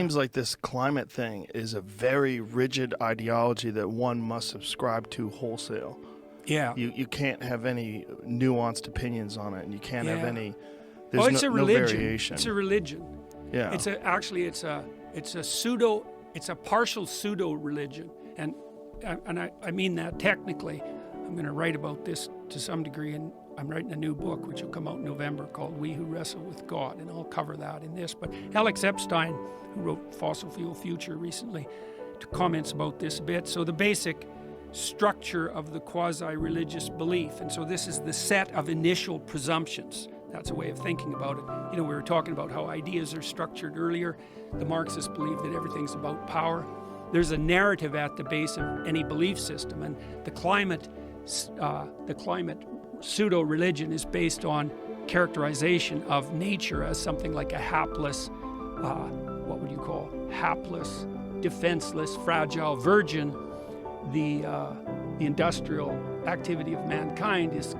seems like this climate thing is a very rigid ideology that one must subscribe to wholesale. Yeah. You can't have any nuanced opinions on it, and you can't have any. Well, it's a no religion. variation. It's a religion. Yeah. It's a partial pseudo religion, and I mean that technically. I'm going to write about this to some degree, and I'm writing a new book which will come out in November called We Who Wrestle with God, and I'll cover that in this. But Alex Epstein, who wrote Fossil Fuel Future recently, comments about this a bit. So the basic structure of the quasi-religious belief, and so this is the set of initial presumptions. That's a way of thinking about it. You know, we were talking about how ideas are structured earlier. The Marxists believe that everything's about power. There's a narrative at the base of any belief system, and the climate pseudo-religion is based on characterization of nature as something like a hapless, what would you call, hapless, defenseless, fragile virgin. The industrial activity of mankind is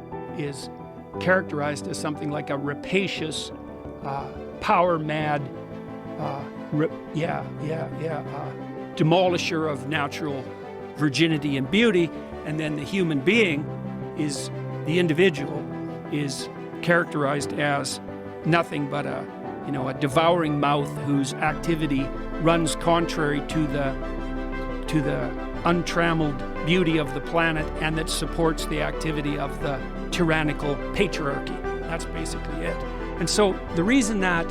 characterized as something like a rapacious, power-mad, demolisher of natural virginity and beauty, and then the human being is, the individual, is characterized as nothing but a devouring mouth whose activity runs contrary to the untrammeled beauty of the planet, and that supports the activity of the tyrannical patriarchy. That's basically it. And so the reason that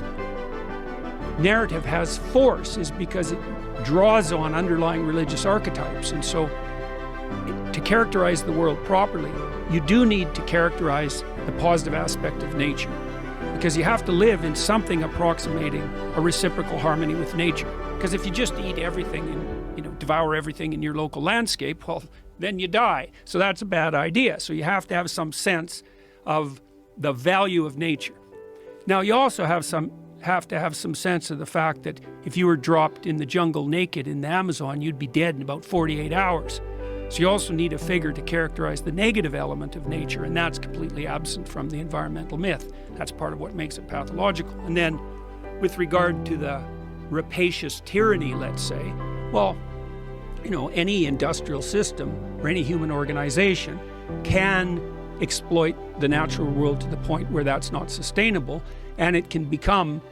narrative has force is because it draws on underlying religious archetypes. And so to characterize the world properly, you do need to characterize the positive aspect of nature, because you have to live in something approximating a reciprocal harmony with nature. Because if you just eat everything and devour everything in your local landscape, well, then you die. So that's a bad idea. So you have to have some sense of the value of nature. Now you also have to have some sense of the fact that if you were dropped in the jungle naked in the Amazon, you'd be dead in about 48 hours. So you also need a figure to characterize the negative element of nature, and that's completely absent from the environmental myth. That's part of what makes it pathological. And then with regard to the rapacious tyranny, let's say, well, any industrial system or any human organization can exploit the natural world to the point where that's not sustainable, and it can become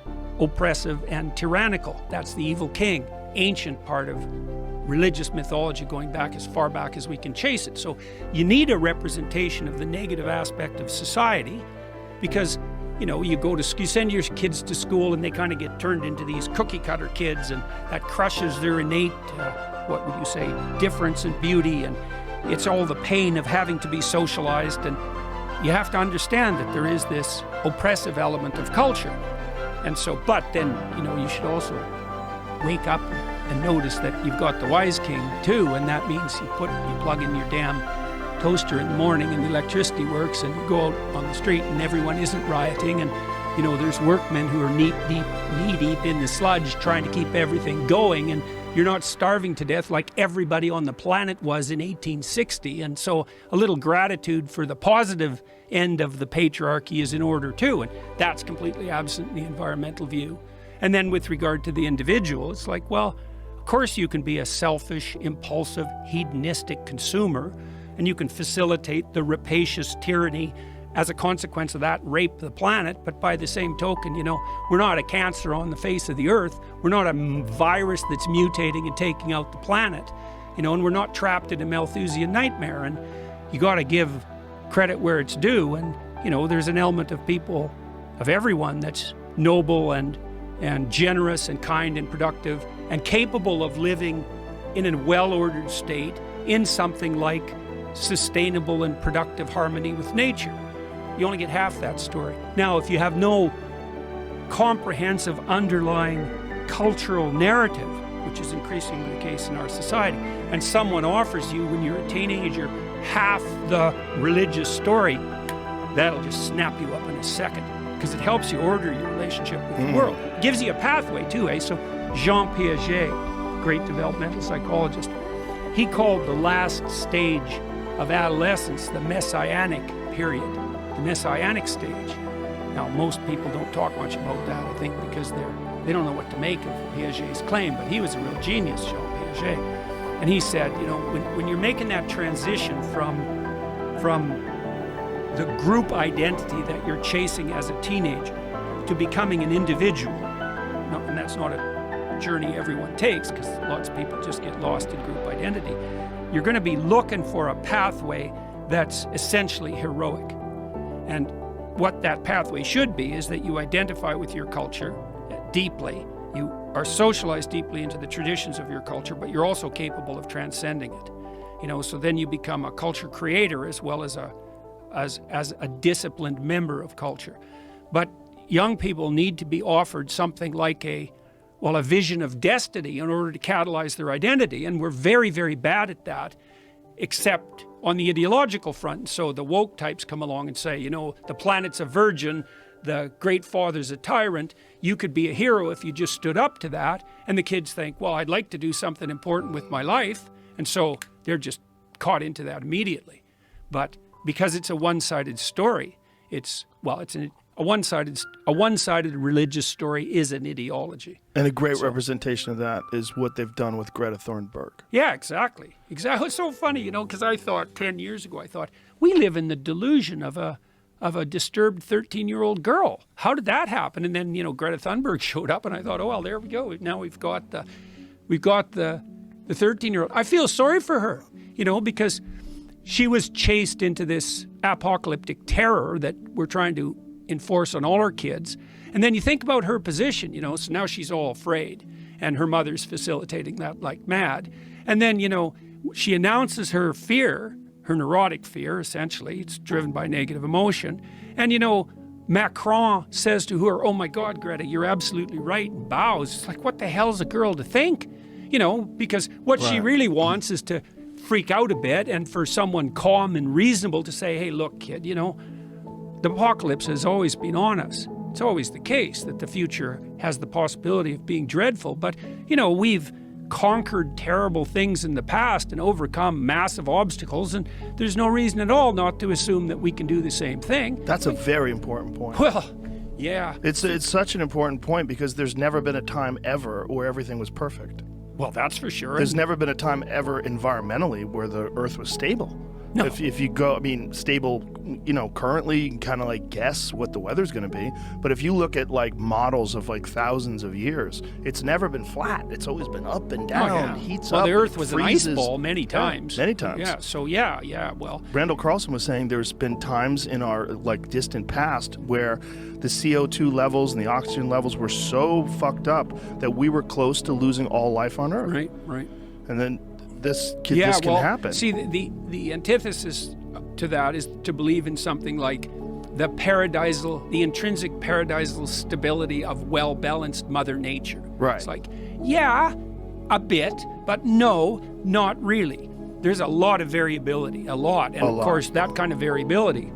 oppressive and tyrannical. That's the evil king, ancient part of religious mythology going back as far back as we can chase it. So you need a representation of the negative aspect of society, because you send your kids to school and they kind of get turned into these cookie cutter kids, and that crushes their innate difference and beauty, and it's all the pain of having to be socialized. And you have to understand that there is this oppressive element of culture. And so, but then, you should also wake up and notice that you've got the wise king too, and that means you plug in your damn toaster in the morning and the electricity works, and you go out on the street and everyone isn't rioting, and there's workmen who are knee deep in the sludge trying to keep everything going, and you're not starving to death like everybody on the planet was in 1860. And so a little gratitude for the positive end of the patriarchy is in order too, and that's completely absent in the environmental view. And then with regard to the individual, it's like, well, of course you can be a selfish, impulsive, hedonistic consumer, and you can facilitate the rapacious tyranny as a consequence of that, rape the planet. But by the same token, we're not a cancer on the face of the earth. We're not a virus that's mutating and taking out the planet, and we're not trapped in a Malthusian nightmare. And you got to give credit where it's due. And, there's an element of people, of everyone, that's noble and generous and kind and productive and capable of living in a well-ordered state in something like sustainable and productive harmony with nature. You only get half that story. Now, if you have no comprehensive underlying cultural narrative, which is increasingly the case in our society, and someone offers you when you're a teenager half the religious story, that'll just snap you up in a second, because it helps you order your relationship with the world. It gives you a pathway too, So Jean Piaget, great developmental psychologist, he called the last stage of adolescence the messianic period, the messianic stage. Now, most people don't talk much about that, I think, because they're they don't know what to make of Piaget's claim, but he was a real genius, Jean Piaget. And he said, you know, when you're making that transition from the group identity that you're chasing as a teenager to becoming an individual, and that's not a journey everyone takes, because lots of people just get lost in group identity, you're going to be looking for a pathway that's essentially heroic. And what that pathway should be is that you identify with your culture deeply, you are socialized deeply into the traditions of your culture, but you're also capable of transcending it. You know, so then you become a culture creator as well as a disciplined member of culture. But young people need to be offered something like a vision of destiny in order to catalyze their identity, and we're very, very bad at that, except on the ideological front. So the woke types come along and say, you know, the planet's a virgin, the great father's a tyrant, you could be a hero if you just stood up to that. And the kids think, well, I'd like to do something important with my life, and so they're just caught into that immediately. But because it's a one-sided story, a one-sided religious story is an ideology. And a great representation of that is what they've done with Greta Thunberg. Yeah, exactly. It's so funny, you know, because I thought 10 years ago, we live in the delusion of a disturbed 13-year-old girl. How did that happen? And then, you know, Greta Thunberg showed up, and I thought, oh, well, there we go. Now we've got the 13-year-old. I feel sorry for her, you know, because she was chased into this apocalyptic terror that we're trying to enforce on all our kids. And then you think about her position, you know, so now she's all afraid, and her mother's facilitating that like mad. And then, you know, she announces her fear, her neurotic fear, essentially. It's driven by negative emotion. And, you know, Macron says to her, oh my God, Greta, you're absolutely right, and bows. It's like, what the hell's a girl to think? You know, because what she really wants is to freak out a bit, and for someone calm and reasonable to say, hey, look, kid, you know, the apocalypse has always been on us. It's always the case that the future has the possibility of being dreadful, but, you know, we've conquered terrible things in the past and overcome massive obstacles, and there's no reason at all not to assume that we can do the same thing. That's a very important point. Well, yeah. It's such an important point, because there's never been a time ever where everything was perfect. Well, that's for sure. There's never been a time ever environmentally where the Earth was stable. No. If you go, I mean, stable, you know, currently you can kind of like guess what the weather's going to be. But if you look at like models of like thousands of years, it's never been flat. It's always been up and down, heats up. Well, the Earth was freezes. an ice ball many times. Yeah, many times. Yeah, so yeah, well. Randall Carlson was saying there's been times in our like distant past where the CO2 levels and the oxygen levels were so fucked up that we were close to losing all life on Earth. Right. And then this can happen. See, the antithesis to that is to believe in something like the intrinsic paradisal stability of well-balanced Mother Nature. Right. It's like, yeah, a bit, but no, not really. There's a lot of variability, of course, that kind of variability,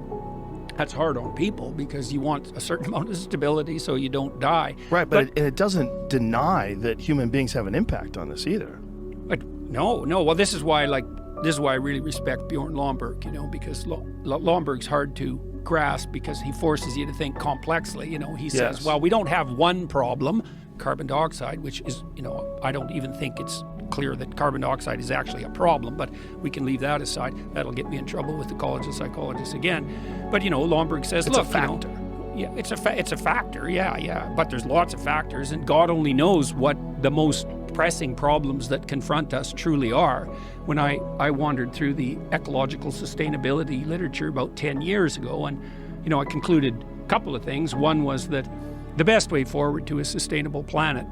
that's hard on people, because you want a certain amount of stability so you don't die. Right, but it doesn't deny that human beings have an impact on this either. But no. Well, this is why I really respect Bjorn Lomborg, you know, because Lomborg's hard to grasp because he forces you to think complexly. You know, he says, well, we don't have one problem, carbon dioxide, which is, you know, I don't even think it's clear that carbon dioxide is actually a problem, but we can leave that aside. That'll get me in trouble with the College of Psychologists again. But, you know, Lomborg says, it's look, a factor. You know, yeah, it's a factor, yeah. But there's lots of factors, and God only knows what the most pressing problems that confront us truly are. When I wandered through the ecological sustainability literature about 10 years ago, and, you know, I concluded a couple of things. One was that the best way forward to a sustainable planet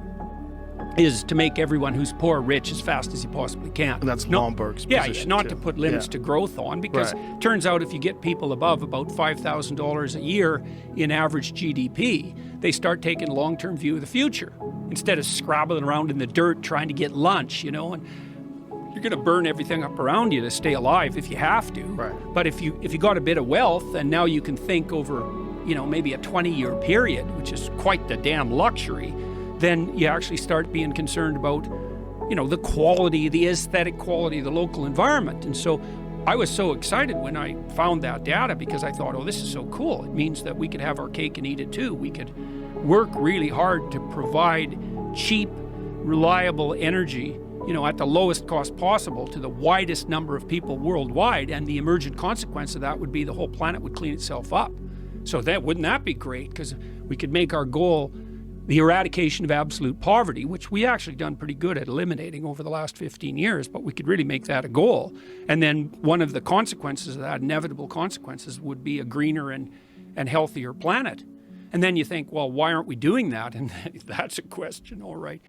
is to make everyone who's poor rich as fast as you possibly can. And that's Lomborg's position, not too. to put limits to growth on, because it turns out if you get people above about $5,000 a year in average GDP, they start taking a long-term view of the future instead of scrabbling around in the dirt trying to get lunch, you know. And you're going to burn everything up around you to stay alive if you have to. Right. But if you got a bit of wealth, and now you can think over, you know, maybe a 20-year period, which is quite the damn luxury, then you actually start being concerned about, you know, the quality, the aesthetic quality of the local environment. And so I was so excited when I found that data, because I thought, oh, this is so cool. It means that we could have our cake and eat it too. We work really hard to provide cheap, reliable energy, at the lowest cost possible to the widest number of people worldwide, and the emergent consequence of that would be the whole planet would clean itself up. So wouldn't that be great? Because we could make our goal the eradication of absolute poverty, which we actually done pretty good at eliminating over the last 15 years, but we could really make that a goal. And then one of the consequences of that, inevitable consequences, would be a greener and healthier planet. And then you think, well, why aren't we doing that? And that's a question, all right.